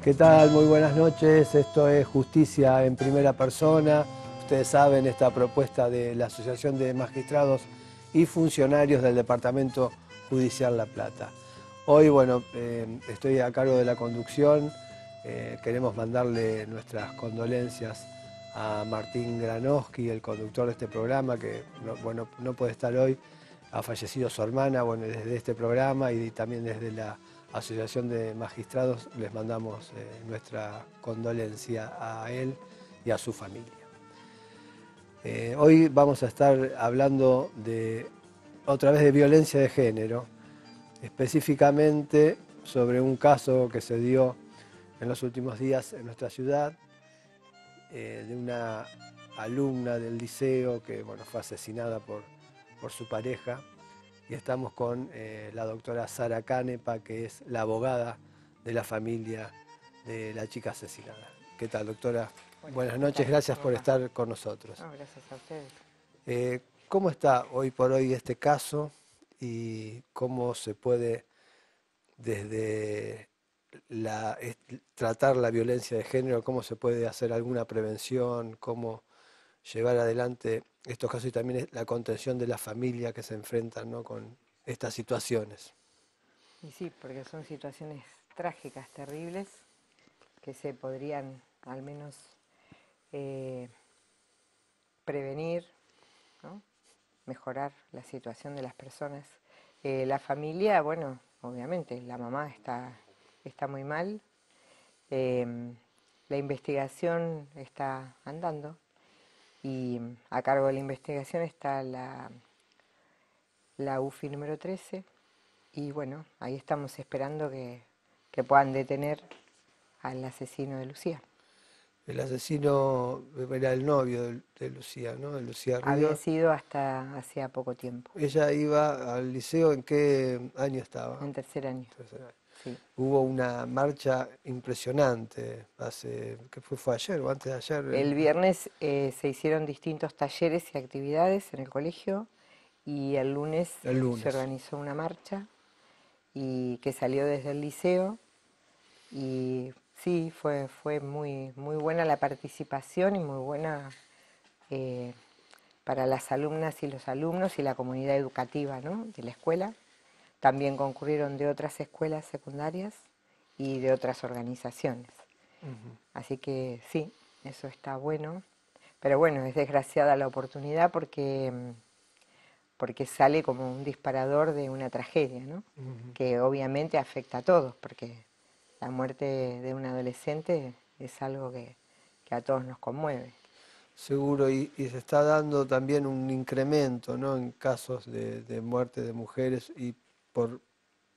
¿Qué tal? Muy buenas noches. Esto es Justicia en Primera Persona. Ustedes saben, esta propuesta de la Asociación de Magistrados y Funcionarios del Departamento Judicial La Plata. Hoy, bueno, estoy a cargo de la conducción. Queremos mandarle nuestras condolencias a Martín Granowski, el conductor de este programa, que no puede estar hoy. Ha fallecido su hermana, bueno, desde este programa y también desde la Asociación de Magistrados les mandamos nuestra condolencia a él y a su familia. Hoy vamos a estar hablando otra vez de violencia de género, específicamente sobre un caso que se dio en los últimos días en nuestra ciudad, de una alumna del liceo que fue asesinada por su pareja. Y estamos con la doctora Sara Canepa, que es la abogada de la familia de la chica asesinada. ¿Qué tal, doctora? Buenas noches, gracias por estar con nosotros. No, gracias a ustedes. ¿Cómo está hoy por hoy este caso y cómo se puede desde tratar la violencia de género, cómo se puede hacer alguna prevención, cómo llevar adelante estos casos y también la contención de la familia que se enfrentan, ¿no?, con estas situaciones? Y sí, porque son situaciones trágicas, terribles, que se podrían al menos eh, prevenir, ¿no? Mejorar la situación de las personas. La familia, bueno, obviamente, la mamá está muy mal. La investigación está andando y a cargo de la investigación está la UFI número 13. Y bueno, ahí estamos esperando que puedan detener al asesino de Lucía. El asesino era el novio de Lucía, ¿no? De Lucía Había Ríos. sido hasta hacía poco tiempo, Ella iba al liceo, ¿en qué año estaba? en tercer año. Tercer año. Sí. Hubo una marcha impresionante, ¿qué fue ayer o antes de ayer? El viernes se hicieron distintos talleres y actividades en el colegio y el lunes El se lunes. organizó una marcha y que salió desde el liceo y sí, fue muy buena la participación y muy buena eh, para las alumnas y los alumnos y la comunidad educativa, ¿no?, de la escuela. También concurrieron de otras escuelas secundarias y de otras organizaciones. Así que sí, eso está bueno. Pero bueno, es desgraciada la oportunidad porque sale como un disparador de una tragedia, ¿no? Que obviamente afecta a todos, porque la muerte de un adolescente es algo que a todos nos conmueve. Seguro, y se está dando también un incremento, ¿no?, en casos de muerte de mujeres y por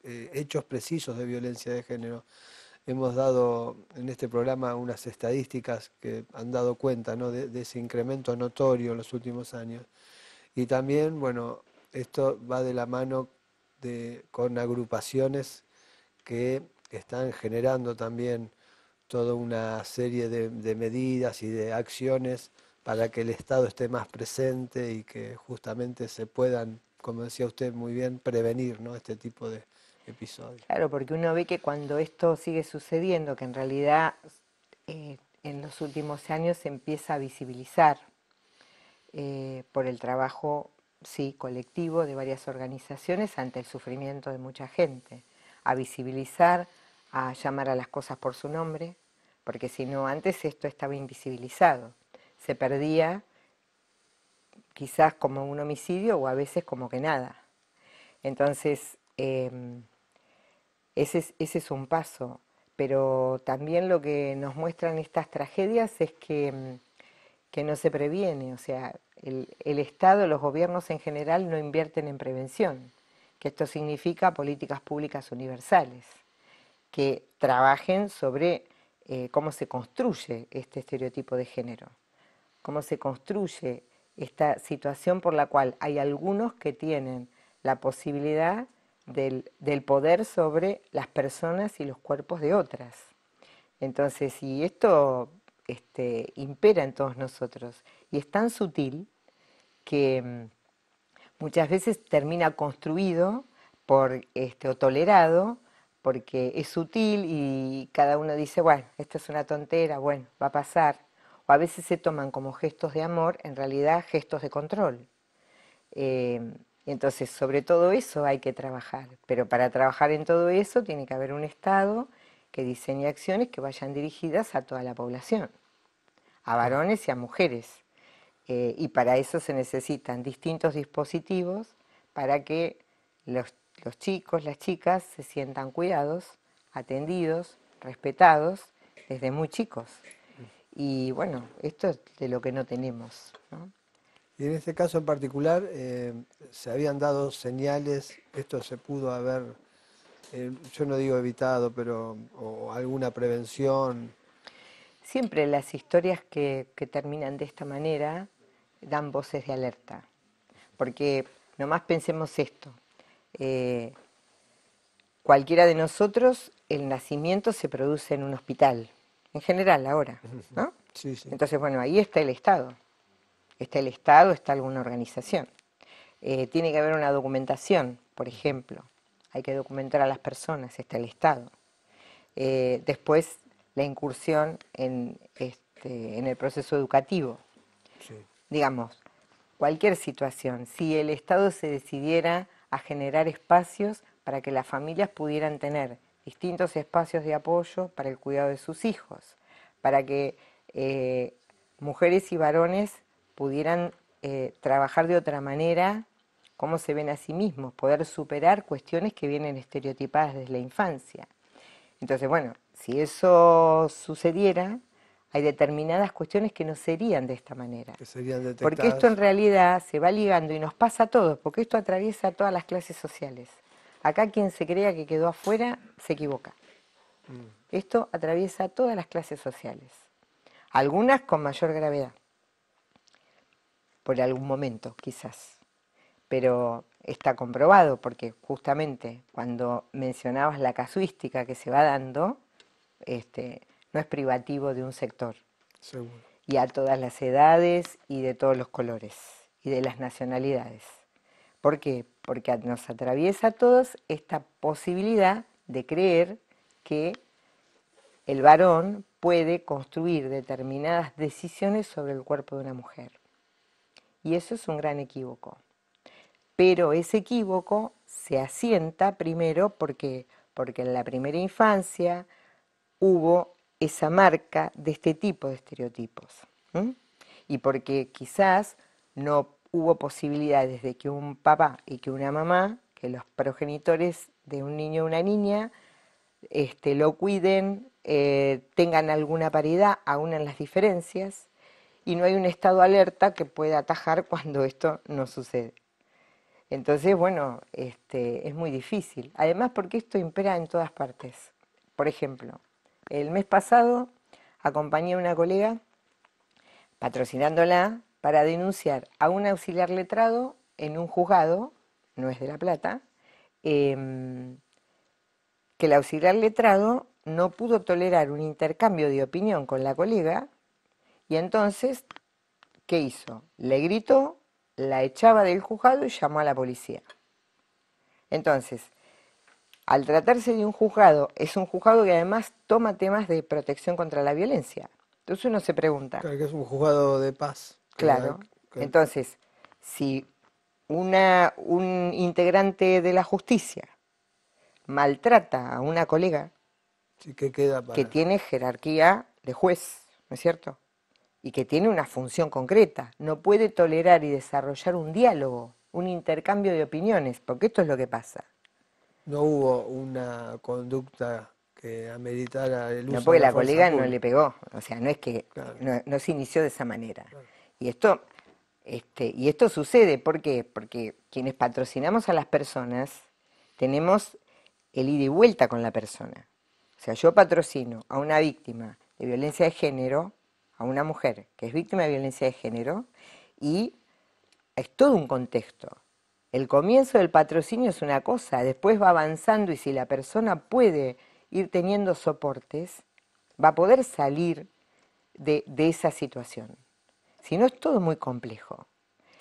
hechos precisos de violencia de género. Hemos dado en este programa unas estadísticas que han dado cuenta, ¿no?, de ese incremento notorio en los últimos años. Y también, bueno, esto va de la mano con agrupaciones que están generando también toda una serie de medidas y de acciones para que el Estado esté más presente y que justamente se puedan, como decía usted muy bien, prevenir, ¿no?, este tipo de episodios. Claro, porque uno ve que cuando esto sigue sucediendo, que en realidad en los últimos años se empieza a visibilizar por el trabajo, sí, colectivo de varias organizaciones ante el sufrimiento de mucha gente, a visibilizar, a llamar a las cosas por su nombre, porque si no antes esto estaba invisibilizado, se perdía quizás como un homicidio o a veces como que nada. Entonces, ese es un paso, pero también lo que nos muestran estas tragedias es que no se previene, o sea, el Estado, los gobiernos en general no invierten en prevención, que esto significa políticas públicas universales, que trabajen sobre cómo se construye este estereotipo de género, cómo se construye esta situación por la cual hay algunos que tienen la posibilidad del poder sobre las personas y los cuerpos de otras. Entonces, si esto impera en todos nosotros y es tan sutil que muchas veces termina construido o tolerado porque es sutil y cada uno dice, bueno, esto es una tontera, bueno, va a pasar. O a veces se toman como gestos de amor, en realidad gestos de control. Eh, entonces, sobre todo eso hay que trabajar, pero para trabajar en todo eso tiene que haber un Estado que diseñe acciones que vayan dirigidas a toda la población, a Claro. varones y a mujeres. Y para eso se necesitan distintos dispositivos para que los chicos, las chicas se sientan cuidados, atendidos, respetados desde muy chicos. Y bueno, esto es de lo que no tenemos, ¿no? Y en este caso en particular, se habían dado señales, esto se pudo haber, yo no digo evitado, pero o alguna prevención. Siempre las historias que terminan de esta manera dan voces de alerta, porque nomás pensemos esto, eh, cualquiera de nosotros, el nacimiento se produce en un hospital, en general ahora, Ujú. ¿no? Sí, sí, Entonces, bueno, ahí está el Estado, está alguna organización. Tiene que haber una documentación, por ejemplo, hay que documentar a las personas, está el Estado. Después, la incursión en el proceso educativo. sí. Digamos, cualquier situación, si el Estado se decidiera a generar espacios para que las familias pudieran tener distintos espacios de apoyo para el cuidado de sus hijos, para que mujeres y varones pudieran trabajar de otra manera cómo se ven a sí mismos, poder superar cuestiones que vienen estereotipadas desde la infancia. Entonces, bueno, si eso sucediera, hay determinadas cuestiones que no serían de esta manera. Que serían Porque esto en detectadas. realidad se va ligando y nos pasa a todos, porque esto atraviesa todas las clases sociales. Acá quien se crea que quedó afuera se equivoca. Mm. Esto atraviesa todas las clases sociales. Algunas con mayor gravedad, por algún momento quizás. Pero está comprobado porque justamente cuando mencionabas la casuística que se va dando, no es privativo de un sector, Seguro. y a todas las edades y de todos los colores y de las nacionalidades. ¿Por qué? Porque nos atraviesa a todos esta posibilidad de creer que el varón puede construir determinadas decisiones sobre el cuerpo de una mujer. Y eso es un gran equívoco. Pero ese equívoco se asienta primero porque en la primera infancia hubo esa marca de este tipo de estereotipos. ¿M? Y porque quizás no hubo posibilidades de que un papá y que una mamá, que los progenitores de un niño o una niña, lo cuiden, tengan alguna paridad, aún en las diferencias, y no hay un estado alerta que pueda atajar cuando esto no sucede. Entonces, bueno, es muy difícil. Además, porque esto impera en todas partes. Por ejemplo, el mes pasado acompañé a una colega patrocinándola para denunciar a un auxiliar letrado en un juzgado, no es de La Plata, em, que el auxiliar letrado no pudo tolerar un intercambio de opinión con la colega y entonces, ¿qué hizo? Le gritó, la echaba del juzgado y llamó a la policía. Entonces, al tratarse de un juzgado, es un juzgado que además toma temas de protección contra la violencia. Entonces uno se pregunta, Claro que es un juzgado de paz. claro, entonces, si un integrante de la justicia maltrata a una colega Sí que queda que para. tiene jerarquía de juez, ¿no es cierto? Y que tiene una función concreta, no puede tolerar y desarrollar un diálogo, un intercambio de opiniones, porque esto es lo que pasa. No hubo una conducta que ameritara el No, uso de porque la la fuerza colega no le pública. pegó, o sea, no es que Claro, no se inició de esa manera. claro. Y esto sucede, ¿por qué? Porque quienes patrocinamos a las personas tenemos el ida y vuelta con la persona. O sea, yo patrocino a una víctima de violencia de género, a una mujer que es víctima de violencia de género, y es todo un contexto. El comienzo del patrocinio es una cosa, después va avanzando y si la persona puede ir teniendo soportes, va a poder salir de esa situación. Si no, es todo muy complejo.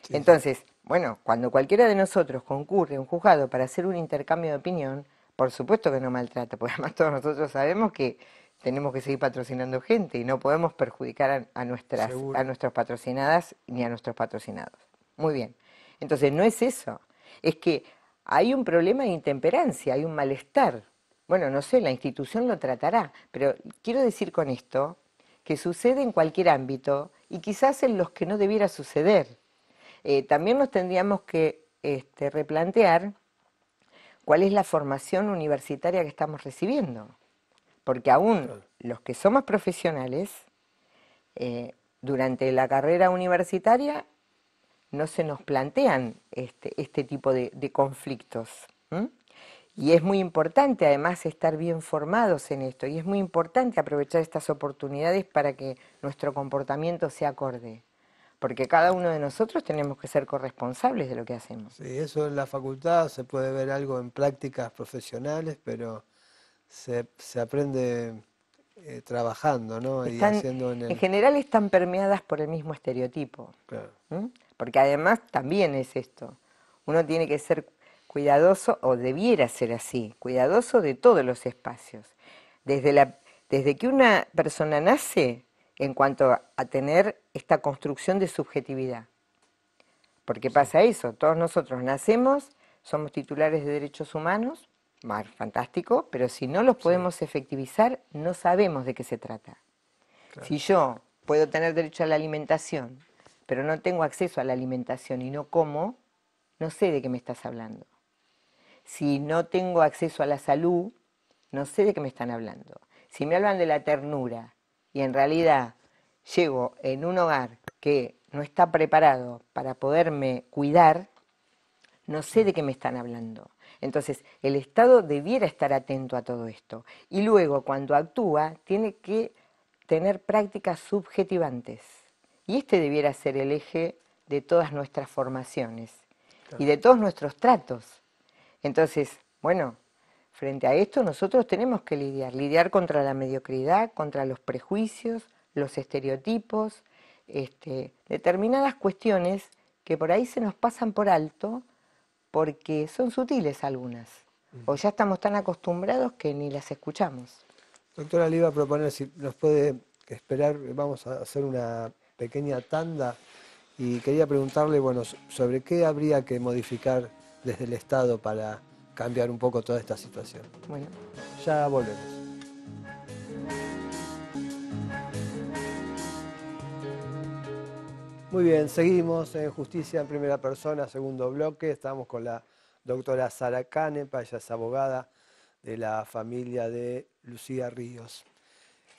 Sí, sí. Entonces, bueno, cuando cualquiera de nosotros concurre a un juzgado para hacer un intercambio de opinión, Por supuesto que no maltrata, porque además todos nosotros sabemos que tenemos que seguir patrocinando gente y no podemos perjudicar a seguro. nuestras patrocinadas ni a nuestros patrocinados. Muy bien. Entonces, no es eso. Es que hay un problema de intemperancia, hay un malestar. Bueno, no sé, la institución lo tratará, pero quiero decir con esto que sucede en cualquier ámbito y quizás en los que no debiera suceder. También nos tendríamos que replantear cuál es la formación universitaria que estamos recibiendo, porque aún Claro. los que somos profesionales, durante la carrera universitaria no se nos plantean este tipo de conflictos. ¿M? Y es muy importante además estar bien formados en esto y es muy importante aprovechar estas oportunidades para que nuestro comportamiento sea acorde, porque cada uno de nosotros tenemos que ser corresponsables de lo que hacemos. Sí, eso en la facultad se puede ver algo en prácticas profesionales, pero se aprende trabajando, ¿no? Y Están, haciendo en en el... general están permeadas por el mismo estereotipo. Claro, ¿M? Porque además también es esto, uno tiene que ser cuidadoso, o debiera ser así, cuidadoso de todos los espacios. Desde, desde que una persona nace en cuanto a tener esta construcción de subjetividad. Porque sí, pasa eso, todos nosotros nacemos, somos titulares de derechos humanos, fantástico, pero si no los sí, podemos efectivizar, no sabemos de qué se trata. claro, Si yo puedo tener derecho a la alimentación, pero no tengo acceso a la alimentación y no como, no sé de qué me estás hablando. Si no tengo acceso a la salud, no sé de qué me están hablando. Si me hablan de la ternura y en realidad llego en un hogar que no está preparado para poderme cuidar, no sí, sé de qué me están hablando. Entonces, el Estado debiera estar atento a todo esto. Y luego, cuando actúa, tiene que tener prácticas subjetivantes. Y este debiera ser el eje de todas nuestras formaciones y claro. de todos nuestros tratos. Entonces, bueno, frente a esto nosotros tenemos que lidiar contra la mediocridad, contra los prejuicios, los estereotipos, determinadas cuestiones que por ahí se nos pasan por alto porque son sutiles algunas, o ya estamos tan acostumbrados que ni las escuchamos. Doctora, le iba a proponer si nos puede esperar, vamos a hacer una pequeña tanda y quería preguntarle, bueno, sobre qué habría que modificar desde el Estado para cambiar un poco toda esta situación. Bueno, Ya volvemos. Muy bien, seguimos en Justicia en Primera Persona, segundo bloque. Estamos con la doctora Sara Canepa, ella es abogada de la familia de Lucía Ríos.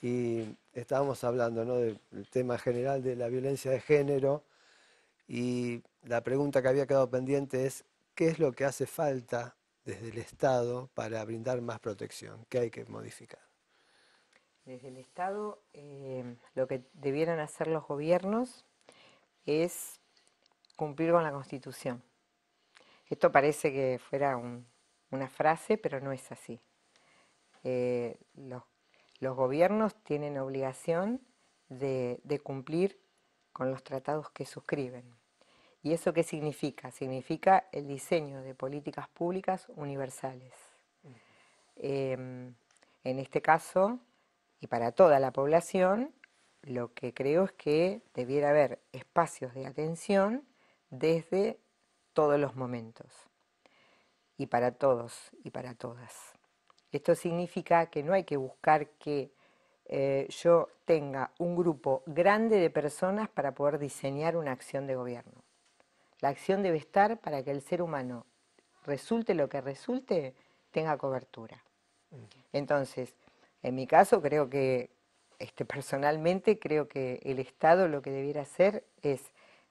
Y estábamos hablando, ¿no?, del tema general de la violencia de género y la pregunta que había quedado pendiente es ¿qué es lo que hace falta desde el Estado para brindar más protección? ¿Qué hay que modificar? desde el Estado lo que debieran hacer los gobiernos es cumplir con la Constitución. Esto parece que fuera una frase, pero no es así. Los gobiernos tienen obligación de cumplir con los tratados que suscriben. ¿Y eso qué significa? Significa el diseño de políticas públicas universales. En este caso, y para toda la población, lo que creo es que debiera haber espacios de atención desde todos los momentos, y para todos y para todas. Esto significa que no hay que buscar que yo tenga un grupo grande de personas para poder diseñar una acción de gobierno. La acción debe estar para que el ser humano, resulte lo que resulte, tenga cobertura. Entonces, en mi caso creo que, personalmente creo que el Estado lo que debiera hacer es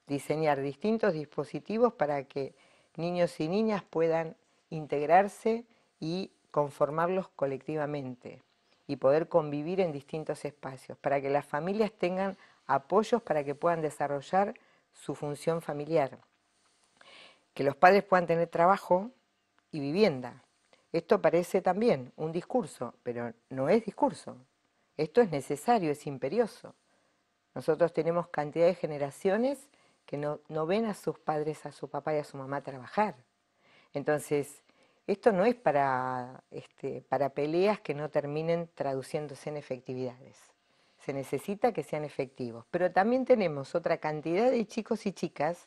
diseñar distintos dispositivos para que niños y niñas puedan integrarse y conformarlos colectivamente y poder convivir en distintos espacios, para que las familias tengan apoyos para que puedan desarrollar su función familiar, que los padres puedan tener trabajo y vivienda. Esto parece también un discurso, pero no es discurso. Esto es necesario, es imperioso. Nosotros tenemos cantidad de generaciones que no ven a sus padres, a su papá y a su mamá trabajar. Entonces, Esto no es para peleas que no terminen traduciéndose en efectividades. Se necesita que sean efectivos. Pero también tenemos otra cantidad de chicos y chicas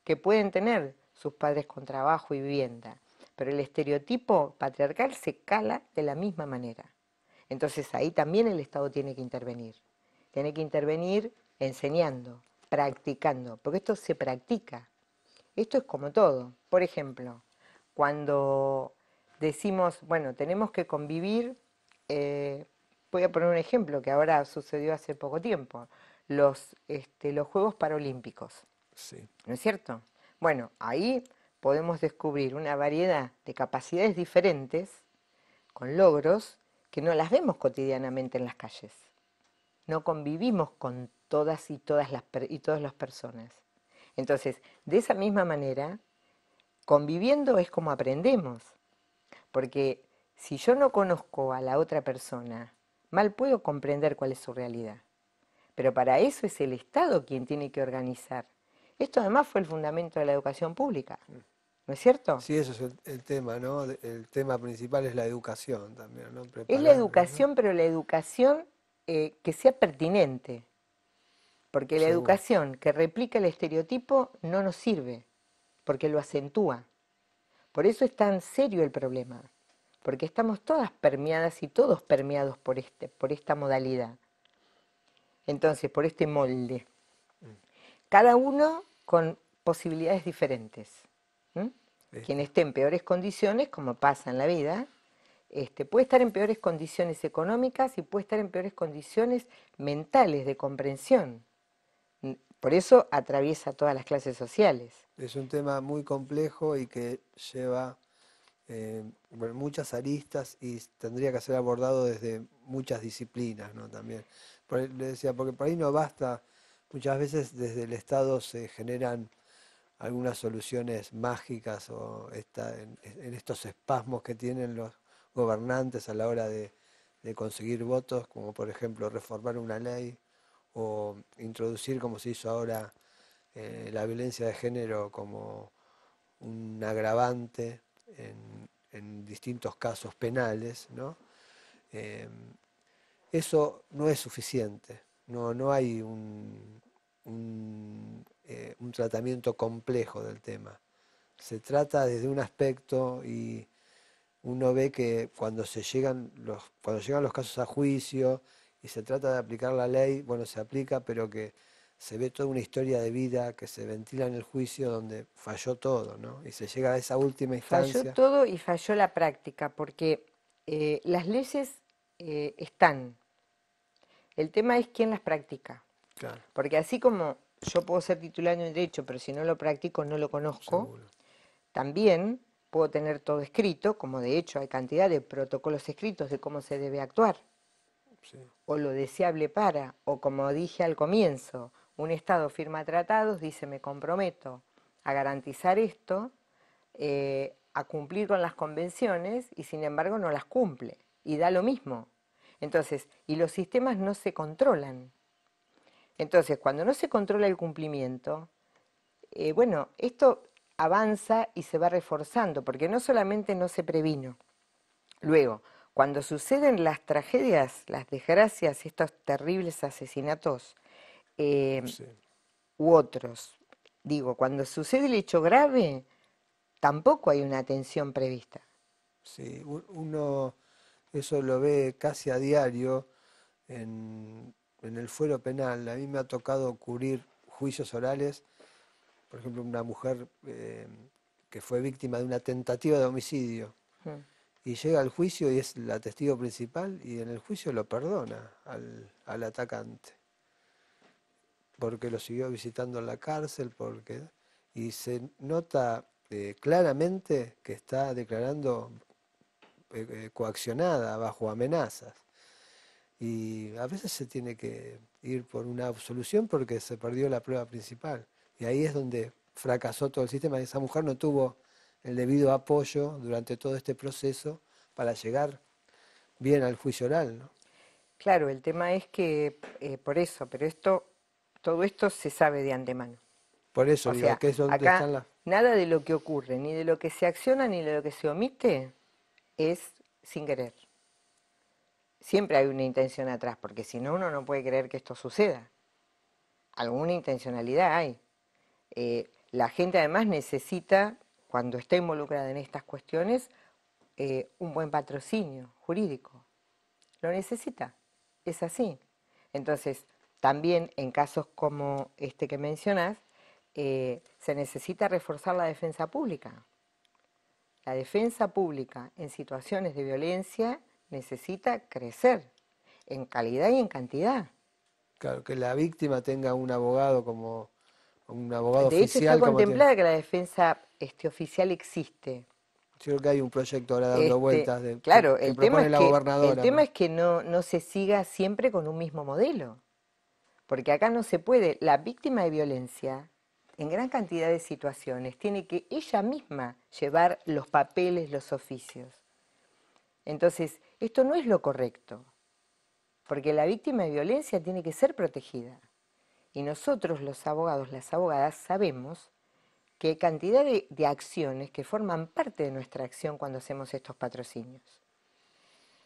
que pueden tener sus padres con trabajo y vivienda, pero el estereotipo patriarcal se cala de la misma manera. Entonces ahí también el Estado tiene que intervenir. Tiene que intervenir enseñando, practicando, porque esto se practica. Esto es como todo. Por ejemplo, cuando decimos, bueno, tenemos que convivir, eh, voy a poner un ejemplo que ahora sucedió hace poco tiempo, los Juegos Paralímpicos, Sí, ¿no es cierto? Bueno, ahí podemos descubrir una variedad de capacidades diferentes, con logros, que no las vemos cotidianamente en las calles. No convivimos con todas y todas las personas. Entonces, de esa misma manera, conviviendo es como aprendemos, porque si yo no conozco a la otra persona, mal puedo comprender cuál es su realidad. Pero para eso es el Estado quien tiene que organizar. Esto además fue el fundamento de la educación pública, ¿no es cierto? sí, eso es el tema, ¿no? El tema principal es la educación también, ¿no? Es la Preparar, ¿no? educación, pero la educación que sea pertinente, porque la Seguro. educación que replica el estereotipo no nos sirve, porque lo acentúa. Por eso es tan serio el problema, porque estamos todas permeadas y todos permeados por esta modalidad. Entonces, por este molde. Cada uno con posibilidades diferentes. ¿M? Quien Este, esté en peores condiciones, como pasa en la vida, puede estar en peores condiciones económicas y puede estar en peores condiciones mentales de comprensión. Por eso atraviesa todas las clases sociales. es un tema muy complejo y que lleva bueno, muchas aristas y tendría que ser abordado desde muchas disciplinas, ¿no? También. Le decía, porque por ahí no basta, muchas veces desde el Estado se generan algunas soluciones mágicas o en estos espasmos que tienen los gobernantes a la hora de conseguir votos, como por ejemplo reformar una ley o introducir, como se hizo ahora, la violencia de género como un agravante en distintos casos penales, ¿no? Eh, Eso no es suficiente, no hay un tratamiento complejo del tema. Se trata desde un aspecto y uno ve que cuando llegan los casos a juicio y se trata de aplicar la ley, bueno, se aplica, pero que se ve toda una historia de vida que se ventila en el juicio donde falló todo, ¿no? Y se llega a esa última Falló instancia. todo y falló la práctica, porque las leyes están. El tema es quién las practica. Claro, Porque así como yo puedo ser titular en un derecho, pero si no lo practico no lo conozco, seguro. también puedo tener todo escrito, como de hecho hay cantidad de protocolos escritos de cómo se debe actuar, Sí, o lo deseable para, o como dije al comienzo, un Estado firma tratados, dice me comprometo a garantizar esto, a cumplir con las convenciones y sin embargo no las cumple y da lo mismo. Entonces, y los sistemas no se controlan. Entonces, cuando no se controla el cumplimiento, bueno, esto avanza y se va reforzando, porque no solamente no se previno. Luego, cuando suceden las tragedias, las desgracias, estos terribles asesinatos eh, sí, u otros, digo, cuando sucede el hecho grave, tampoco hay una atención prevista. sí. Uno eso lo ve casi a diario en el fuero penal. A mí me ha tocado cubrir juicios orales, por ejemplo, una mujer que fue víctima de una tentativa de homicidio Mm. y llega al juicio y es la testigo principal y en el juicio lo perdona al atacante porque lo siguió visitando en la cárcel, y se nota claramente que está declarando coaccionada bajo amenazas. Y a veces se tiene que ir por una absolución porque se perdió la prueba principal. Y ahí es donde fracasó todo el sistema. Esa mujer no tuvo el debido apoyo durante todo este proceso para llegar bien al juicio oral, ¿no? Claro, el tema es que por eso, pero todo esto se sabe de antemano. Por eso O digo, sea, que es donde acá están las... nada de lo que ocurre, ni de lo que se acciona, ni de lo que se omite, es sin querer. Siempre hay una intención atrás, porque si no, uno no puede creer que esto suceda. Alguna intencionalidad hay. La gente además necesita, cuando está involucrada en estas cuestiones, un buen patrocinio jurídico. Lo necesita. Es así. Entonces, también en casos como este que mencionas, se necesita reforzar la defensa pública. La defensa pública en situaciones de violencia necesita crecer en calidad y en cantidad. Claro, que la víctima tenga un abogado como un abogado De hecho, está oficial como tiene. contemplada que la defensa oficial existe. Yo creo que hay un proyecto ahora dando Este, vueltas claro, que propone la el gobernadora. tema es que no se siga siempre con un mismo modelo. Porque acá no se puede, la víctima de violencia, en gran cantidad de situaciones, tiene que ella misma llevar los papeles, los oficios. Entonces, esto no es lo correcto, porque la víctima de violencia tiene que ser protegida. Y nosotros, los abogados, las abogadas, sabemos que hay cantidad de acciones que forman parte de nuestra acción cuando hacemos estos patrocinios.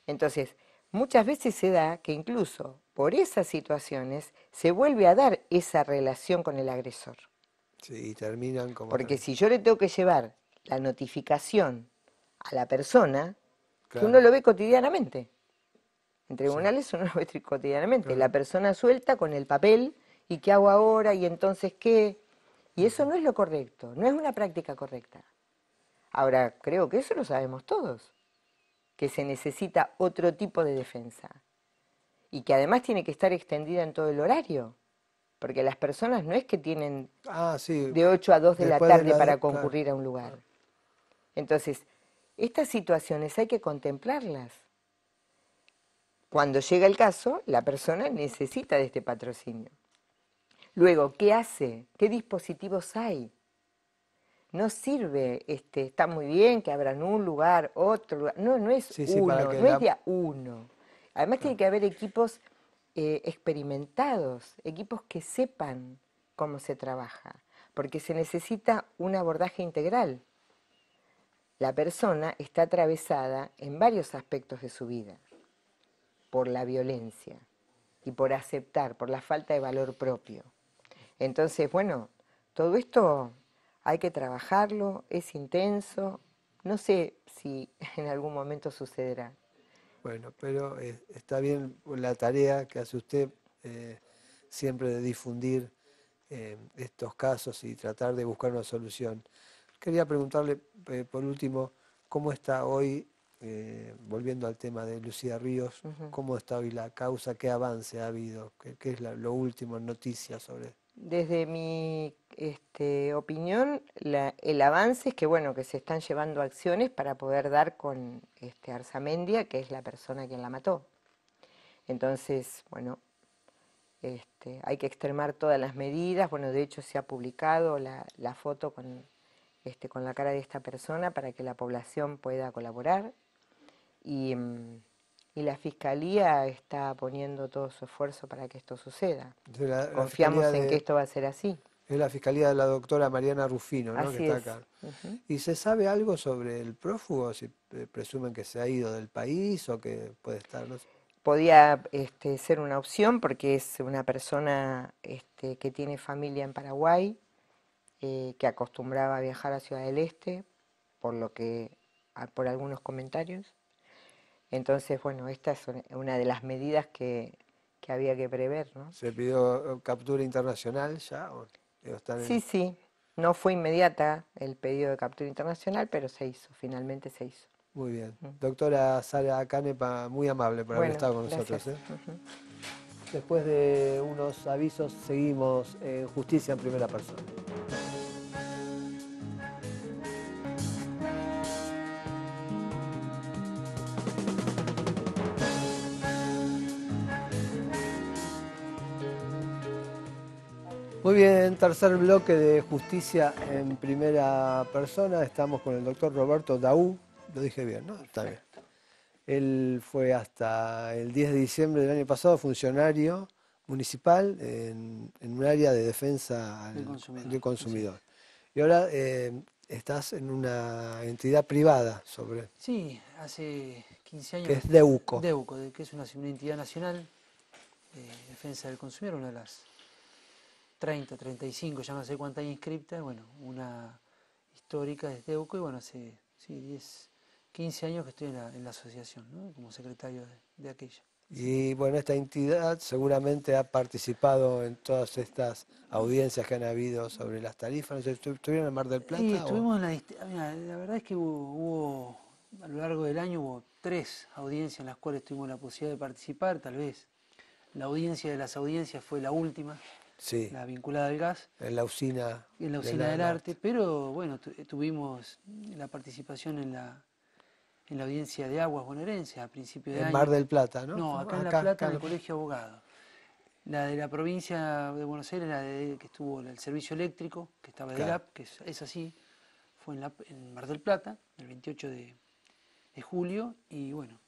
Entonces, muchas veces se da que incluso por esas situaciones se vuelve a dar esa relación con el agresor. Sí, y terminan como Porque terminan. si yo le tengo que llevar la notificación a la persona, que uno Claro, lo ve cotidianamente, en sí, tribunales uno lo ve cotidianamente, la claro. persona suelta con el papel, ¿y qué hago ahora? ¿Y entonces qué? Y eso Ujú. no es lo correcto, no es una práctica correcta. Ahora, creo que eso lo sabemos todos, que se necesita otro tipo de defensa y que además tiene que estar extendida en todo el horario, porque las personas no es que tienen Ah, sí, de 8 a 2 de la después de tarde la... para claro, concurrir a un lugar. claro. Entonces, estas situaciones hay que contemplarlas. Cuando llega el caso, la persona necesita de este patrocinio. Luego, ¿qué hace? ¿Qué dispositivos hay? No sirve, está muy bien que abran un lugar, otro lugar. No, no es Sí, sí, para uno, que no es la... de a uno. Además tiene claro. que haber equipos experimentados, equipos que sepan cómo se trabaja, porque se necesita un abordaje integral. La persona está atravesada en varios aspectos de su vida, por la violencia y por aceptar, por la falta de valor propio. Entonces, bueno, todo esto hay que trabajarlo, es intenso, no sé si en algún momento sucederá. Bueno, pero está bien la tarea que hace usted eh, siempre de difundir estos casos y tratar de buscar una solución. Quería preguntarle, por último, cómo está hoy, volviendo al tema de Lucía Ríos, Ujú. cómo está hoy la causa, qué avance ha habido, qué es lo último en noticias sobre... Desde mi opinión, el avance es que, bueno, que se están llevando acciones para poder dar con Arzamendia, que es la persona quien la mató. Entonces, bueno, hay que extremar todas las medidas. Bueno, de hecho se ha publicado la foto con la cara de esta persona para que la población pueda colaborar. Y, y la Fiscalía está poniendo todo su esfuerzo para que esto suceda. La fiscalía Confiamos en que esto va a ser así. es la fiscalía de la doctora Mariana Rufino, ¿no? Que Así está es. acá. Ujú. ¿Y se sabe algo sobre el prófugo? Si presumen que se ha ido del país o que puede estar, no sé. Podía ser una opción porque es una persona que tiene familia en Paraguay, que acostumbraba a viajar a Ciudad del Este, por lo que, por algunos comentarios. Entonces, bueno, esta es una de las medidas que había que prever, ¿no? ¿Se pidió captura internacional ya? ¿O están Sí, en... sí, no fue inmediata el pedido de captura internacional, pero se hizo, finalmente se hizo. Muy bien. Mm. Doctora Sara Canepa, muy amable por haber Bueno, estado con gracias. nosotros, ¿eh? Ujú. Después de unos avisos, seguimos en Justicia en Primera Persona. Muy bien, tercer bloque de Justicia en Primera Persona. Estamos con el doctor Roberto Daú. Lo dije bien, ¿no? Está bien. Perfecto. Él fue hasta el 10 de diciembre del año pasado funcionario municipal en un área de defensa del consumidor. del Así es. consumidor. Y ahora estás en una entidad privada sobre, Sí, hace 15 que años es DEUCO. DEUCO, que es una entidad nacional de defensa del consumidor, una de las 30, 35, ya no sé cuántas hay inscriptas, bueno, una histórica es DEUCO y bueno, hace sí, 10, 15 años que estoy en la asociación, ¿no? Como secretario de aquella. Así que, Y bueno, esta entidad seguramente ha participado en todas estas audiencias que han habido sobre las tarifas. No sé, ¿estuvieron en Mar del y Plata o estuvimos mira, la verdad es que a lo largo del año hubo 3 audiencias en las cuales tuvimos la posibilidad de participar, tal vez la audiencia de las audiencias fue la última, sí, la vinculada al gas, en la usina en la del usina del arte, arte? pero bueno, tuvimos la participación en la audiencia de aguas bonaerenses a principio de En Mar año. del Plata, ¿no? No, acá en La Acá, Plata, acá en el Colegio de Abogados. La de la provincia de Buenos Aires, que estuvo el servicio eléctrico, que estaba del acá. AP, que es así, fue en Mar del Plata, el 28 de julio, y bueno,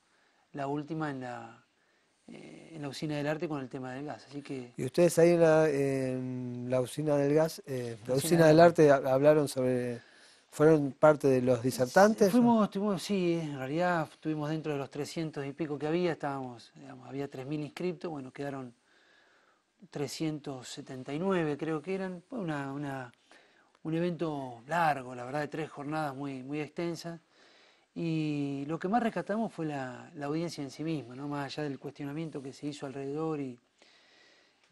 la última en la usina del arte con el tema del gas. Así que, Y ustedes ahí en la usina del gas, la la usina usina del del arte. arte hablaron sobre, fueron parte de los disertantes. Sí, en realidad estuvimos dentro de los 300 y pico que había, estábamos, digamos, había 3.000 inscriptos, bueno, quedaron 379 creo que eran, fue un evento largo, la verdad, de 3 jornadas muy, muy extensas, y lo que más rescatamos fue la audiencia en sí misma, ¿no? Más allá del cuestionamiento que se hizo alrededor y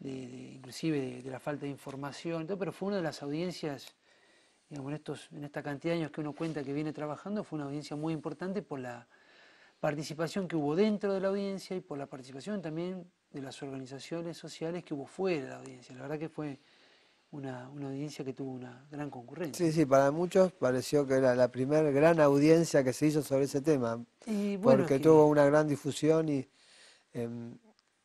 inclusive de la falta de información, y todo, pero fue una de las audiencias, digamos, en esta cantidad de años que uno cuenta que viene trabajando, fue una audiencia muy importante por la participación que hubo dentro de la audiencia y por la participación también de las organizaciones sociales que hubo fuera de la audiencia. La verdad que fue una audiencia que tuvo una gran concurrencia, Sí, ¿no? sí, para muchos pareció que era la primera gran audiencia que se hizo sobre ese tema, Y bueno, es porque que tuvo una gran difusión y em,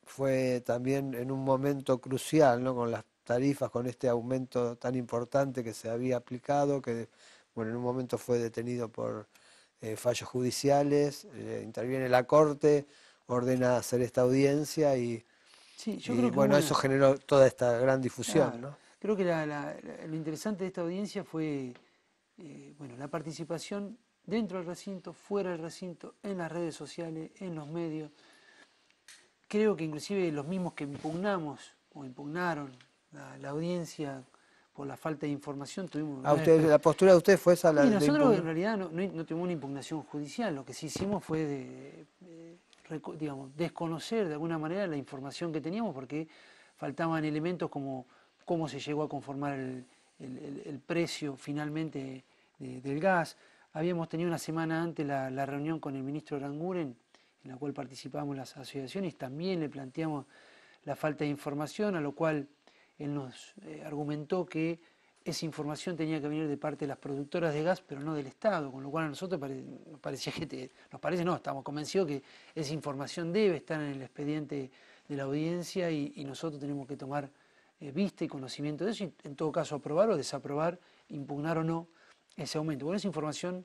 fue también en un momento crucial, ¿no? Con las tarifas, con este aumento tan importante que se había aplicado, que bueno, en un momento fue detenido por fallos judiciales, interviene la Corte, ordena hacer esta audiencia sí, yo y creo que hubo bueno, eso generó toda esta gran difusión, claro, ¿no? creo que lo interesante de esta audiencia fue bueno, la participación dentro del recinto, fuera del recinto, en las redes sociales, en los medios. Creo que inclusive los mismos que impugnamos o impugnaron la audiencia por la falta de información tuvimos A usted, la postura de usted fue esa, la y de nosotros en impugnar. realidad no tuvimos una impugnación judicial, lo que sí hicimos fue digamos, desconocer de alguna manera la información que teníamos porque faltaban elementos como cómo se llegó a conformar el precio finalmente del gas. Habíamos tenido una semana antes la reunión con el ministro Aranguren, en la cual participamos las asociaciones, también le planteamos la falta de información, a lo cual él nos argumentó que esa información tenía que venir de parte de las productoras de gas, pero no del Estado, con lo cual a nosotros nos parecía nos parece no, estamos convencidos que esa información debe estar en el expediente de la audiencia y nosotros tenemos que tomar vista y conocimiento de eso y en todo caso aprobar o desaprobar, impugnar o no ese aumento. Bueno, esa información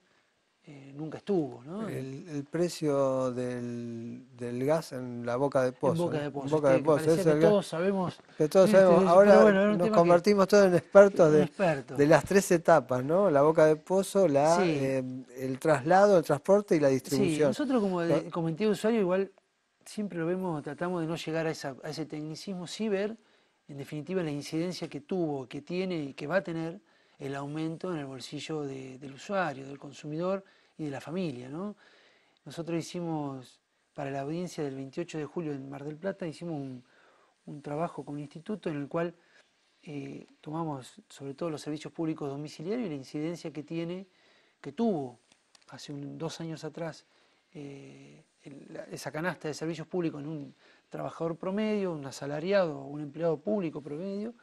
nunca estuvo, ¿no? El precio del gas en la boca de En pozo, Boca ¿no? de En Pozo, boca de que pozo, parecía es que el gas todos sabemos, que todos ¿viste? sabemos. Pero Ahora bueno, era un nos tema que convertimos todos en expertos un experto. de las 3 etapas, ¿no? La boca de pozo, Sí, el traslado, el transporte y la sí, distribución. nosotros Lo- como entidad de usuario igual siempre lo vemos, tratamos de no llegar a ese tecnicismo, sí ver en definitiva la incidencia que tuvo, que tiene y que va a tener el aumento en el bolsillo del usuario, del consumidor y de la familia, ¿no? Nosotros hicimos, para la audiencia del 28 de julio en Mar del Plata, hicimos un trabajo con un instituto en el cual tomamos sobre todo los servicios públicos domiciliarios y la incidencia que tuvo hace 2 años atrás esa canasta de servicios públicos en un trabajador promedio, un asalariado o un empleado público promedio,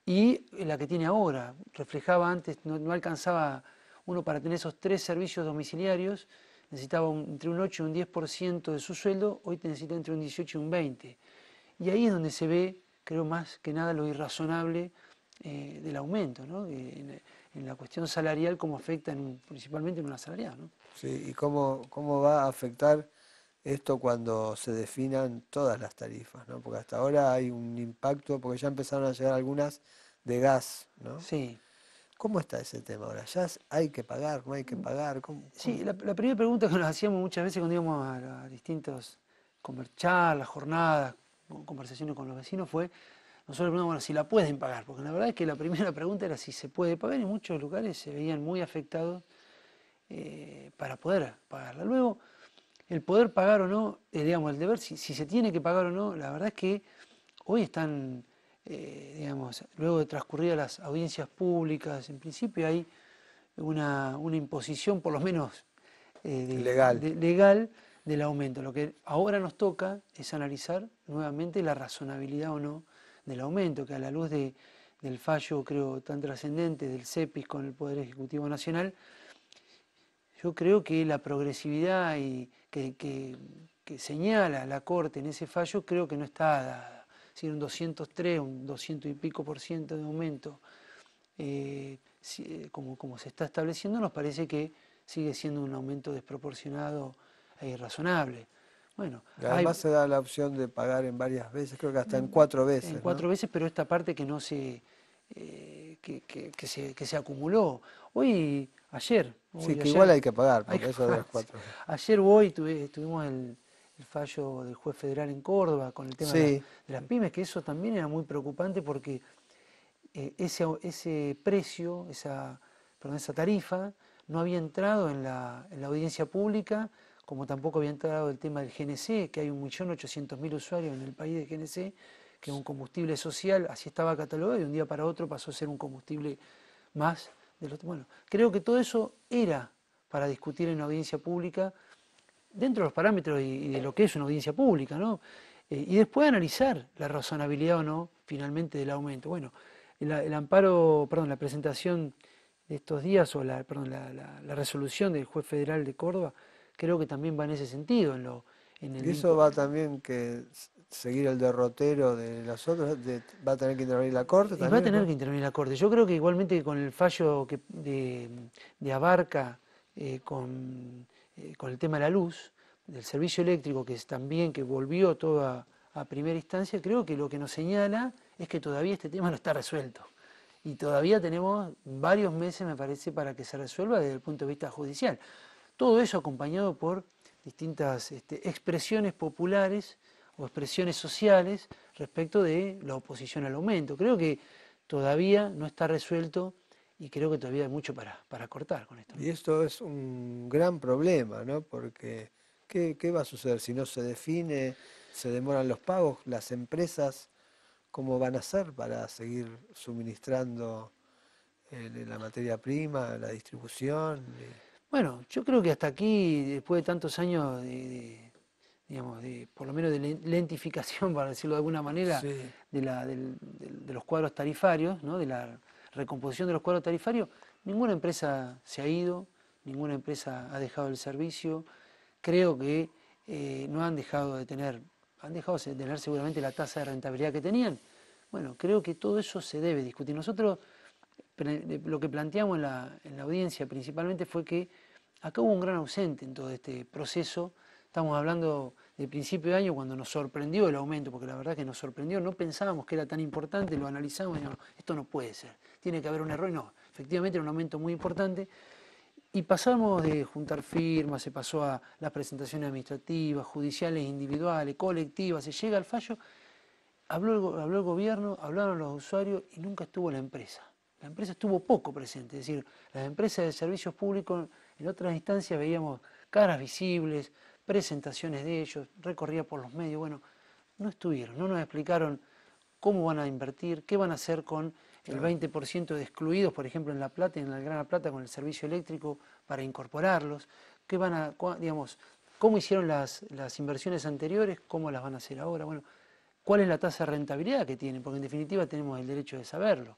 y la que tiene ahora. Reflejaba antes, no alcanzaba uno para tener esos 3 servicios domiciliarios, necesitaba entre un 8 y un 10% de su sueldo, hoy te necesita entre un 18 y un 20%. Y ahí es donde se ve, creo más que nada, lo irrazonable del aumento, ¿no? En la cuestión salarial, cómo afecta principalmente en un asalariado, ¿no? sí, y cómo va a afectar esto cuando se definan todas las tarifas, ¿no? Porque hasta ahora hay un impacto, porque ya empezaron a llegar algunas de gas, ¿no? Sí. ¿Cómo está ese tema ahora? ¿Ya hay que pagar, no hay que pagar? Sí, la primera pregunta que nos hacíamos muchas veces cuando íbamos a distintos charlas, jornadas, conversaciones con los vecinos fue, nosotros preguntamos, bueno, si la pueden pagar, porque la verdad es que la primera pregunta era si se puede pagar y muchos lugares se veían muy afectados para poder pagarla. Luego, el poder pagar o no, digamos, el deber, si se tiene que pagar o no, la verdad es que hoy están, digamos, luego de transcurridas las audiencias públicas, en principio hay una imposición, por lo menos Legal. legal, del aumento. Lo que ahora nos toca es analizar nuevamente la razonabilidad o no del aumento, que a la luz del fallo, creo, tan trascendente del CEPIS con el Poder Ejecutivo Nacional, yo creo que la progresividad que señala la Corte en ese fallo creo que no está dada. Si un 203, un 200 y pico por ciento de aumento, como se está estableciendo, nos parece que sigue siendo un aumento desproporcionado e irrazonable. Bueno, Y hay además se da la opción de pagar en varias veces, creo que hasta en 4 en veces, ¿no? 4 veces, pero esta parte que no que se acumuló. Sí, que igual Ayer, hay que pagar, hay porque que eso de pagar, las sí. 4 veces. Ayer tuvimos el fallo del juez federal en Córdoba con el tema Sí, de las pymes, que eso también era muy preocupante porque ese precio, esa tarifa, no había entrado en la audiencia pública, como tampoco había entrado el tema del GNC, que hay 1.800.000 usuarios en el país de GNC, que es un combustible social, así estaba catalogado, y de un día para otro pasó a ser un combustible más del otro. Bueno, creo que todo eso era para discutir en la audiencia pública, dentro de los parámetros y de lo que es una audiencia pública, ¿no? Y después analizar la razonabilidad o no, finalmente, del aumento. Bueno, el amparo, perdón, la presentación de estos días o la resolución del juez federal de Córdoba, creo que también va en ese sentido, en y el eso va también que seguir el derrotero de las otras, va a tener que intervenir la Corte y va a también tener después. que intervenir la Corte. Yo creo que igualmente con el fallo de Abarca con el tema de la luz, del servicio eléctrico, que es también que volvió todo a primera instancia, creo que lo que nos señala es que todavía este tema no está resuelto. Y todavía tenemos varios meses, me parece, para que se resuelva desde el punto de vista judicial. Todo eso acompañado por distintas expresiones populares o expresiones sociales respecto de la oposición al aumento. Creo que todavía no está resuelto y creo que todavía hay mucho para cortar con esto, ¿no? Y esto es un gran problema, ¿no? Porque ¿qué va a suceder si no se define, se demoran los pagos? Las empresas, ¿cómo van a hacer para seguir suministrando la materia prima, la distribución? Bueno, yo creo que hasta aquí, después de tantos años digamos, por lo menos de lentificación, para decirlo de alguna manera, Sí, de los cuadros tarifarios, ¿no? De la recomposición de los cuadros tarifarios, ninguna empresa se ha ido, ninguna empresa ha dejado el servicio. Creo que no han dejado de tener seguramente la tasa de rentabilidad que tenían. Bueno, creo que todo eso se debe discutir. Nosotros lo que planteamos en la audiencia principalmente fue que acá hubo un gran ausente en todo este proceso. Estamos hablando de principio de año cuando nos sorprendió el aumento, porque la verdad que nos sorprendió, no pensábamos que era tan importante, lo analizamos y no, esto no puede ser, tiene que haber un error y no, efectivamente era un aumento muy importante. Y pasamos de juntar firmas, se pasó a las presentaciones administrativas, judiciales, individuales, colectivas, se llega al fallo, habló el gobierno, hablaron los usuarios y nunca estuvo la empresa. La empresa estuvo poco presente, es decir, las empresas de servicios públicos en otras instancias veíamos caras visibles, presentaciones de ellos, recorría por los medios, bueno, no estuvieron, no nos explicaron cómo van a invertir, qué van a hacer con el claro. 20% de excluidos, por ejemplo, en La Plata y en la Gran Plata con el servicio eléctrico para incorporarlos, qué van a, digamos, cómo hicieron las inversiones anteriores, cómo las van a hacer ahora, bueno, cuál es la tasa de rentabilidad que tienen, porque en definitiva tenemos el derecho de saberlo.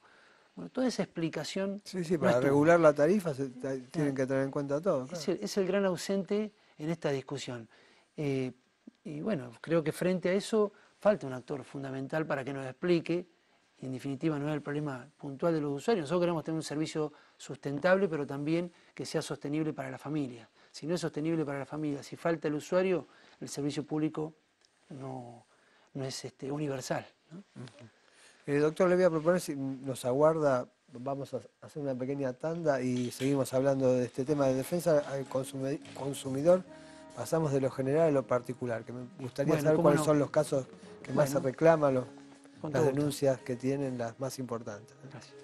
Bueno, toda esa explicación Sí, sí, no para estuvo. regular la tarifa tienen Claro, que tener en cuenta todo, claro. es el gran ausente en esta discusión. Eh, y bueno, creo que frente a eso falta un actor fundamental para que nos explique, y en definitiva no es el problema puntual de los usuarios, nosotros queremos tener un servicio sustentable, pero también que sea sostenible para la familia. Si no es sostenible para la familia, si falta el usuario, el servicio público no es universal, ¿no? Doctor, le voy a proponer, si nos aguarda, vamos a hacer una pequeña tanda y seguimos hablando de este tema de defensa al consumidor. Pasamos de lo general a lo particular, que me gustaría Bueno, saber cómo cuáles no. son los casos que más se Bueno, reclaman, con las todo gusto. denuncias que tienen, las más importantes. Gracias.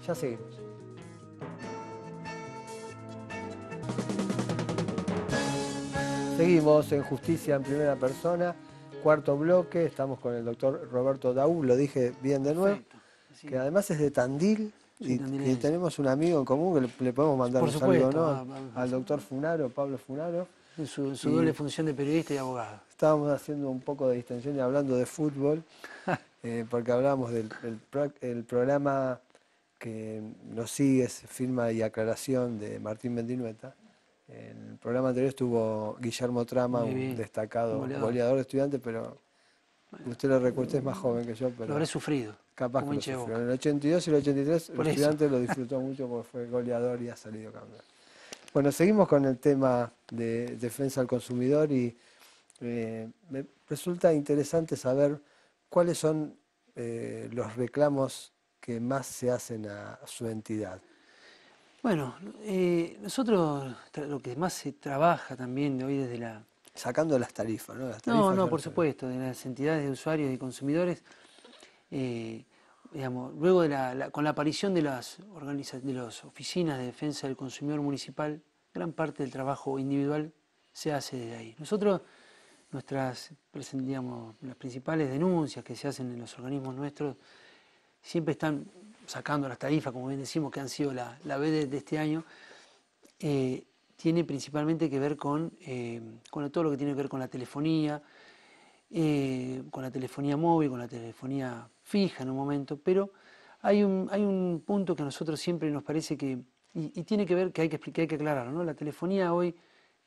Ya seguimos. Seguimos en Justicia en Primera Persona, cuarto bloque, estamos con el doctor Roberto Daú, lo dije bien de nuevo, Perfecto. Así, que además es de Tandil soy y que tandilense. tenemos un amigo en común que le podemos mandar Por un saludo, supuesto, ¿no? Al doctor Funaro, Pablo Funaro. en su Y doble función de periodista y abogado. estábamos haciendo un poco de distensión y hablando de fútbol, porque hablábamos del el programa que nos sigue, es Firma y Aclaración de Martín Mendinueta. En el programa anterior estuvo Guillermo Trama, Muy un bien, destacado un goleador de Estudiantes, pero usted lo recuerda, usted es más joven que yo, Lo pero habré sufrido, capaz como que lo hincha de sufrió. Boca. En el 82 y el 83 el Por eso. Estudiante lo disfrutó mucho porque fue goleador y ha salido campeón. Bueno, seguimos con el tema de defensa al consumidor y me resulta interesante saber cuáles son los reclamos que más se hacen a su entidad. Bueno, nosotros lo que más se trabaja también de hoy desde la... Sacando las tarifas, ¿no? Las No, tarifas no, ya por sé. supuesto, de las entidades de usuarios y consumidores, digamos, luego con la aparición de las oficinas de defensa del consumidor municipal, gran parte del trabajo individual se hace desde ahí. Nosotros, digamos, las principales denuncias que se hacen en los organismos nuestros siempre están sacando las tarifas, como bien decimos, que han sido la B de este año, tiene principalmente que ver con todo lo que tiene que ver con la telefonía móvil, con la telefonía fija en un momento, pero hay un punto que a nosotros siempre nos parece que, y tiene que ver que hay que explicar, hay que aclararlo, ¿no? La telefonía hoy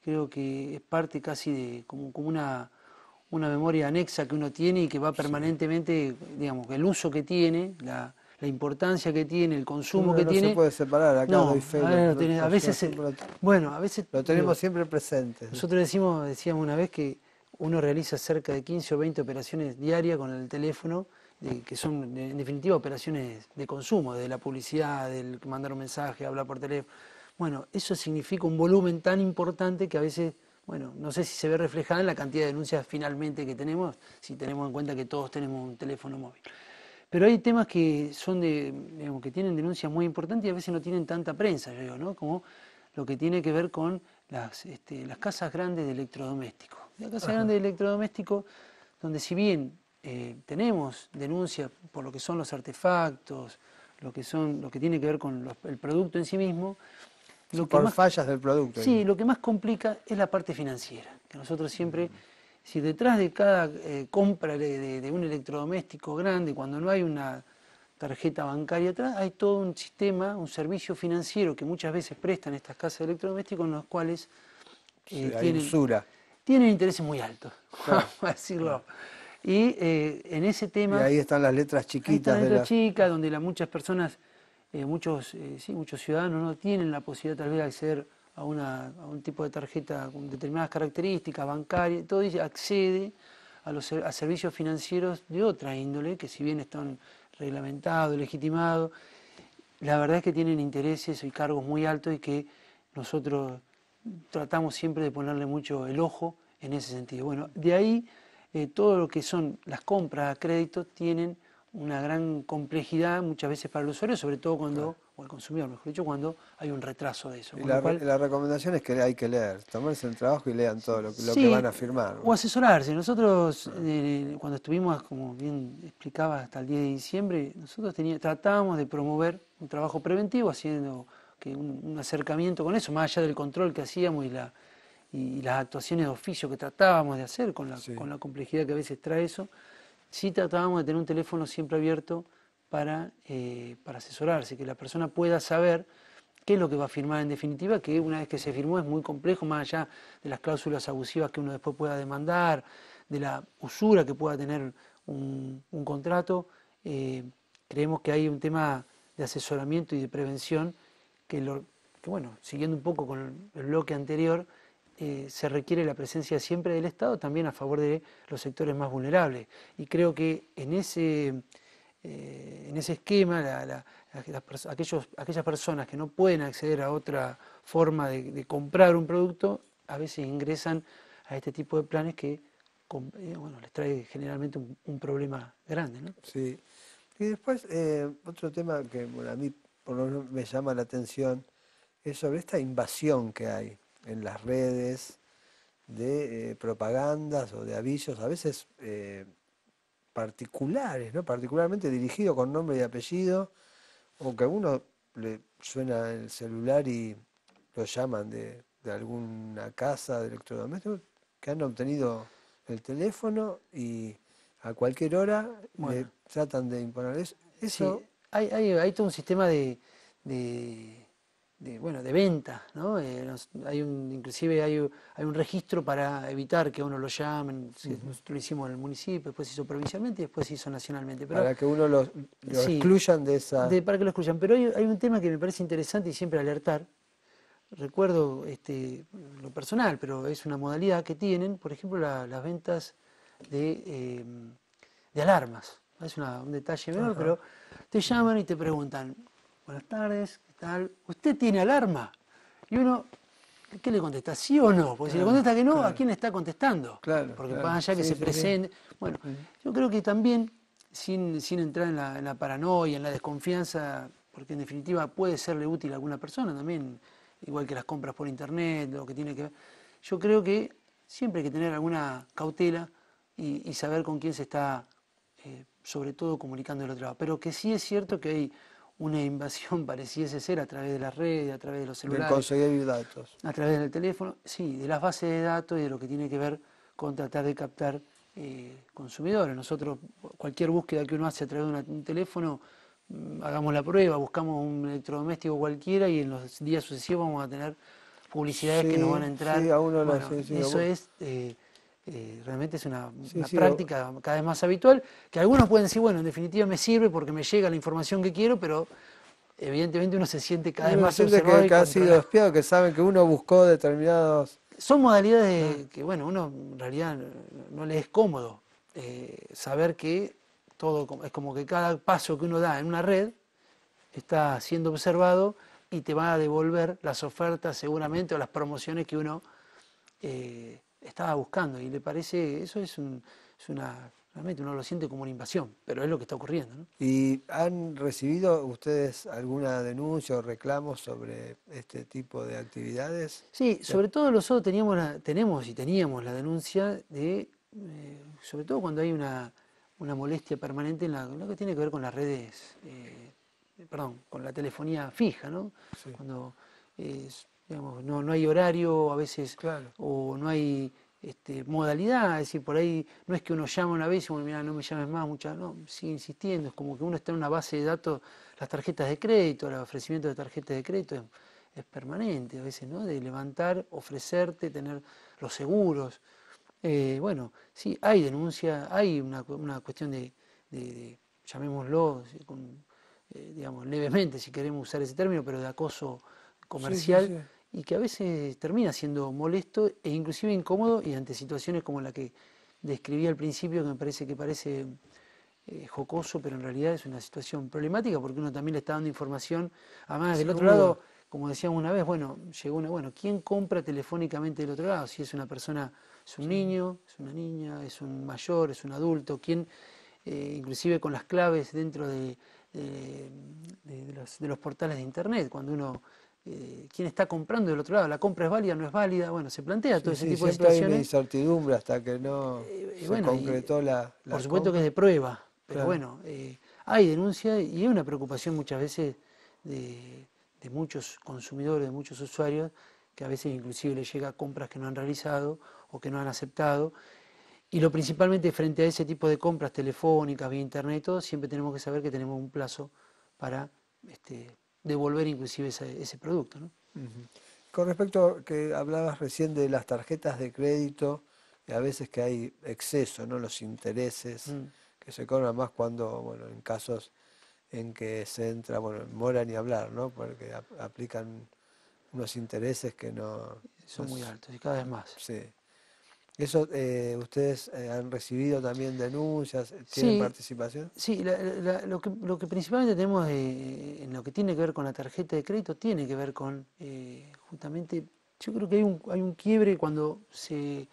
creo que es parte casi de como una memoria anexa que uno tiene y que va permanentemente, digamos, el uso que tiene, la importancia que tiene, el consumo que No se tiene. puede separar, acá No, doy fe. a veces, bueno, a veces lo tenemos siempre presente. nosotros decíamos una vez que uno realiza cerca de 15 o 20 operaciones diarias con el teléfono, que son en definitiva operaciones de consumo, de la publicidad, del mandar un mensaje, hablar por teléfono. Bueno, eso significa un volumen tan importante que a veces, bueno, no sé si se ve reflejada en la cantidad de denuncias finalmente que tenemos, si tenemos en cuenta que todos tenemos un teléfono móvil. Pero hay temas que son digamos, que tienen denuncias muy importantes y a veces no tienen tanta prensa, yo digo, ¿no? Como lo que tiene que ver con las casas grandes de electrodomésticos. La casa grande de electrodomésticos, donde si bien tenemos denuncias por lo que son los artefactos, lo que tiene que ver con el producto en sí mismo, Por fallas del producto. Sí, lo que más complica es la parte financiera, que nosotros siempre, si detrás de cada compra de un electrodoméstico grande, cuando no hay una tarjeta bancaria atrás, hay todo un sistema, un servicio financiero que muchas veces prestan estas casas de electrodomésticos en los cuales hay usura. tienen intereses muy altos, Claro, vamos a decirlo. Y en ese tema... Y ahí están las letras chiquitas. Ahí están las letras chicas, donde muchas personas, muchos ciudadanos no tienen la posibilidad tal vez de acceder a un tipo de tarjeta con determinadas características bancarias, todo dice, accede a servicios financieros de otra índole, que si bien están reglamentados, legitimados, la verdad es que tienen intereses y cargos muy altos y que nosotros tratamos siempre de ponerle mucho el ojo en ese sentido. Bueno, de ahí todo lo que son las compras a crédito tienen una gran complejidad muchas veces para el usuario, sobre todo cuando, o el consumidor mejor dicho, cuando hay un retraso de eso. Y la recomendación es que hay que leer, tomarse el trabajo y lean todo lo que van a firmar. O asesorarse. Nosotros, cuando estuvimos, como bien explicaba, hasta el 10 de diciembre, nosotros tratábamos de promover un trabajo preventivo, haciendo un acercamiento con eso, más allá del control que hacíamos y las actuaciones de oficio que tratábamos de hacer con la complejidad que a veces trae eso. Sí tratábamos de tener un teléfono siempre abierto para asesorarse, que la persona pueda saber qué es lo que va a firmar en definitiva, que una vez que se firmó es muy complejo, más allá de las cláusulas abusivas que uno después pueda demandar, de la usura que pueda tener un contrato. Creemos que hay un tema de asesoramiento y de prevención que que bueno, siguiendo un poco con el bloque anterior, se requiere la presencia siempre del Estado también a favor de los sectores más vulnerables. Y creo que en ese esquema, aquellas personas que no pueden acceder a otra forma de comprar un producto, a veces ingresan a este tipo de planes que bueno, les trae generalmente un problema grande, ¿no? Sí. Y después, otro tema que bueno, a mí por lo menos me llama la atención es sobre esta invasión que hay en las redes de propagandas o de avisos, a veces particulares, ¿no? Particularmente dirigido con nombre y apellido, o que a uno le suena el celular y lo llaman de alguna casa de electrodomésticos, que han obtenido el teléfono y a cualquier hora le Bueno, tratan de imponer eso. sí, Eso, hay todo un sistema bueno, de venta, ¿no? Inclusive hay un registro para evitar que a uno lo llamen. Nosotros lo hicimos en el municipio, después se hizo provincialmente y después se hizo nacionalmente. Pero para que uno lo sí, excluyan de esa... para que lo escuchan. Pero hay un tema que me parece interesante y siempre alertar. Recuerdo lo personal, pero es una modalidad que tienen, por ejemplo, las ventas de, de alarmas. Es un detalle menor, Ajá. pero te llaman y te preguntan, buenas tardes, ¿qué tal? ¿Usted tiene alarma? Y uno, ¿qué le contesta? ¿Sí o no? Porque si le Claro, contesta que no, ¿a claro, quién le está contestando? claro, Porque claro. más allá que Sí, se sí, sí. presente. Bueno, yo creo que también, sin entrar en la paranoia, en la desconfianza, porque en definitiva puede serle útil a alguna persona también, igual que las compras por internet, lo que tiene que ver. Yo creo que siempre hay que tener alguna cautela y saber con quién se está, sobre todo, comunicando del otro lado. Pero que sí es cierto que hay una invasión, pareciese ser, a través de las redes, a través de los Del celulares, conseguir datos. a través del teléfono, sí, de las bases de datos y de lo que tiene que ver con tratar de captar consumidores. Nosotros, cualquier búsqueda que uno hace a través de un teléfono, hagamos la prueba, buscamos un electrodoméstico cualquiera y en los días sucesivos vamos a tener publicidades que nos van a Sí, entrar. sí, a uno lo Bueno, sí, sí, eso es, realmente es sí, una sí, práctica cada vez más habitual, que algunos pueden decir, bueno, en definitiva me sirve porque me llega la información que quiero, pero evidentemente uno se siente cada vez uno más siente observado y que ha sido controlado. espiado, que saben que uno buscó determinados... Son Ah, modalidades que, bueno, uno en realidad no le es cómodo saber que es como que cada paso que uno da en una red está siendo observado y te va a devolver las ofertas seguramente o las promociones que uno estaba buscando. Y le parece, eso es una, realmente uno lo siente como una invasión, pero es lo que está ocurriendo, ¿no? ¿y han recibido ustedes alguna denuncia o reclamos sobre este tipo de actividades? Sí, De- sobre todo nosotros tenemos y teníamos la denuncia de, sobre todo cuando hay una molestia permanente en lo que tiene que ver con las redes, perdón, con la telefonía fija, ¿no? Sí, Cuando, digamos, no hay horario a veces claro. o no hay modalidad, es decir, por ahí no es que uno llama una vez y bueno, mira, no me llames más, no, sigue insistiendo, es como que uno está en una base de datos, las tarjetas de crédito, el ofrecimiento de tarjetas de crédito es permanente a veces, ¿no? De levantar, ofrecerte, tener los seguros. Bueno, sí, hay denuncia, hay una cuestión llamémoslo, digamos, levemente, si queremos usar ese término, pero de acoso Sí, sí, comercial sí. y que a veces termina siendo molesto e inclusive incómodo y ante situaciones como la que describí al principio, que me parece jocoso, pero en realidad es una situación problemática porque uno también le está dando información. Además, del otro Seguro. lado, como decíamos una vez, bueno, bueno, ¿quién compra telefónicamente del otro lado? Si es una persona, es un niño, es una niña, es un mayor, es un adulto, ¿quién, inclusive con las claves dentro de los portales de internet, cuando uno, quién está comprando del otro lado, la compra es válida, no es válida, bueno, se plantea todo Sí, ese sí, tipo de siempre hay una situaciones incertidumbre hasta que no y se bueno, concretó por la supuesto que es compra. de prueba, pero Claro. bueno, hay denuncia y hay una preocupación muchas veces de muchos consumidores, de muchos usuarios, que a veces inclusive les llega compras que no han realizado o que no han aceptado. Y lo principalmente frente a ese tipo de compras telefónicas, vía internet y todo, siempre tenemos que saber que tenemos un plazo para devolver inclusive ese producto, ¿no? Ujú. Con respecto a que hablabas recién de las tarjetas de crédito, y a veces que hay exceso, ¿no? Los intereses Mm. que se cobran más cuando, bueno, en casos en que se entra, bueno, en mora ni hablar, ¿no? Porque aplican unos intereses que no... Son muy altos y cada vez más. Sí. Eso, ¿ustedes han recibido también denuncias? ¿Tienen Sí, participación? sí, lo que principalmente tenemos en lo que tiene que ver con la tarjeta de crédito tiene que ver con justamente, yo creo que hay un quiebre cuando se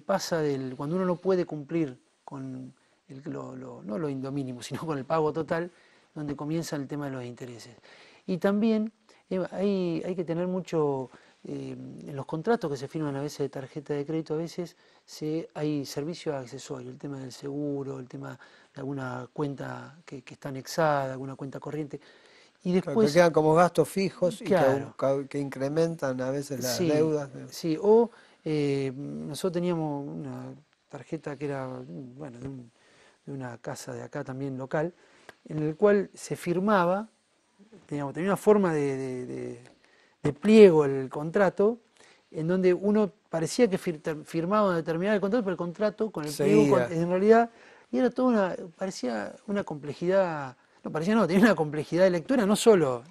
pasa cuando uno no puede cumplir con no lo indomínimo, sino con el pago total, donde comienza el tema de los intereses. Y también hay que tener mucho, en los contratos que se firman a veces de tarjeta de crédito, a veces hay servicios accesorios, el tema del seguro, el tema de alguna cuenta que está anexada, alguna cuenta corriente. Y Claro, que después, quedan como gastos fijos y claro, que incrementan a veces las sí, deudas. sí, o nosotros teníamos una tarjeta que era, bueno, de una casa de acá también local, en el cual se firmaba, tenía una forma de pliego el contrato, en donde uno parecía que firmaba determinado el contrato, pero el contrato con el pliego, Seguía. en realidad, y era toda parecía una complejidad, no parecía no, tenía una complejidad de lectura, no solo,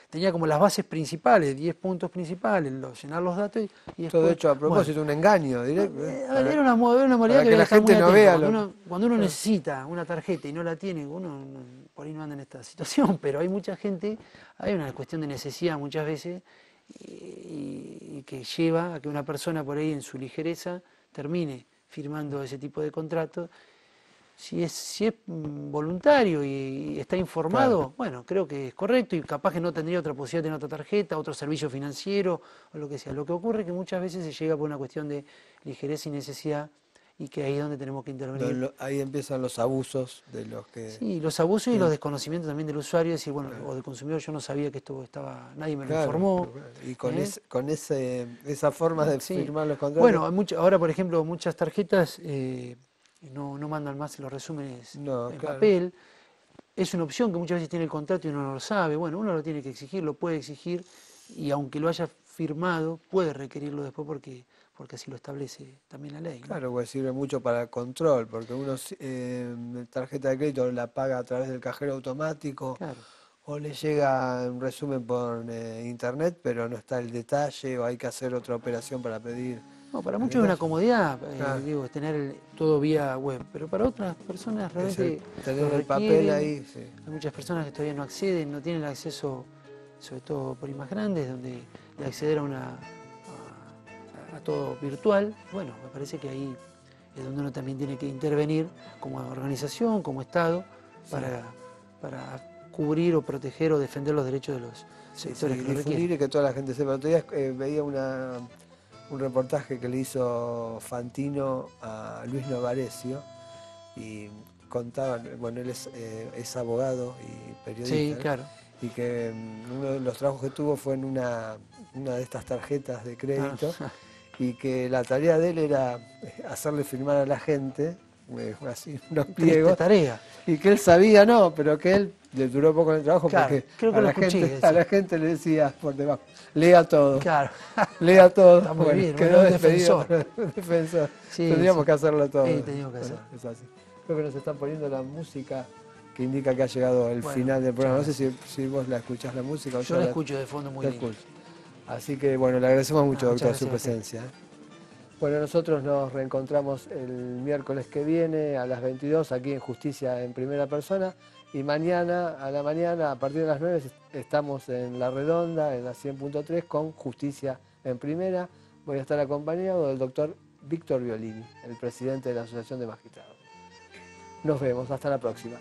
tenía como las bases principales, 10 puntos principales, llenar los datos y Todo después, hecho a bueno, propósito, un engaño directo. a ver, era una modalidad Para que que había que la estar muy gente no atento. vea Cuando uno Claro. necesita una tarjeta y no la tiene, uno por ahí no anda en esta situación, pero hay mucha gente, hay una cuestión de necesidad muchas veces y que lleva a que una persona por ahí en su ligereza termine firmando ese tipo de contrato. Si es voluntario y está Claro. informado, bueno, creo que es correcto y capaz que no tendría otra posibilidad de tener otra tarjeta, otro servicio financiero o lo que sea. Lo que ocurre es que muchas veces se llega por una cuestión de ligereza y necesidad y que ahí es donde tenemos que intervenir. Ahí empiezan los abusos de los Sí, los abusos y que los desconocimientos también del usuario, decir, bueno, claro, o del consumidor, yo no sabía que esto estaba, nadie me lo claro, informó. y con, ¿Eh? esa forma de Sí. firmar los contratos, Bueno, ahora, por ejemplo, muchas tarjetas no mandan más los resúmenes no, en claro. papel. Es una opción que muchas veces tiene el contrato y uno no lo sabe. Bueno, uno lo tiene que exigir, lo puede exigir y aunque lo haya firmado, puede requerirlo después porque así lo establece también la ley, ¿no? Claro, pues sirve mucho para el control, porque uno tarjeta de crédito la paga a través del cajero automático Claro. o le llega un resumen por internet, pero no está el detalle o hay que hacer otra operación para pedir No, para el muchos es una detalle. comodidad, Claro, digo, tener todo vía web, pero para otras personas realmente lo tener el papel requieren. ahí, sí. Hay muchas personas que todavía no acceden, no tienen el acceso, sobre todo por I más grandes, donde de acceder a todo virtual. Bueno, me parece que ahí es donde uno también tiene que intervenir como organización, como Estado, Sí. para cubrir o proteger o defender los derechos de los Sí, sectores sí, que lo difundir requieren. y que toda la gente sepa. Otro día veía un reportaje que le hizo Fantino a Luis Novarecio y contaban, bueno, él es abogado y Sí, periodista, ¿no? claro. Y que uno de los trabajos que tuvo fue en una de estas tarjetas de Ah, crédito y que la tarea de él era hacerle firmar a la gente así, unos triste pliegos tarea. y que él sabía, no, pero que él le duró poco en el trabajo Claro, porque creo que lo escuché. a Sí. la gente le decía por debajo, lea todo, Claro, lea todo. está muy Bueno, bien, quedó bueno, un despedido, defensor. pero un defensor. Sí, Tendríamos sí, que hacerlo todo. teníamos que Bueno, hacer. es así. Creo que nos están poniendo la música que indica que ha llegado el Bueno, final del muchas programa. No sé gracias. si vos la escuchás la música o Yo yo la la escucho de fondo muy lindo. escucho. Así que bueno, le agradecemos mucho, Muchas doctor, su gracias a usted. presencia. Bueno, nosotros nos reencontramos el miércoles que viene a las 22 aquí en Justicia en Primera Persona y mañana a la mañana a partir de las 9 estamos en La Redonda en la 100.3 con Justicia en Primera. Voy a estar acompañado del doctor Víctor Violini, el presidente de la Asociación de Magistrados. Nos vemos, hasta la próxima.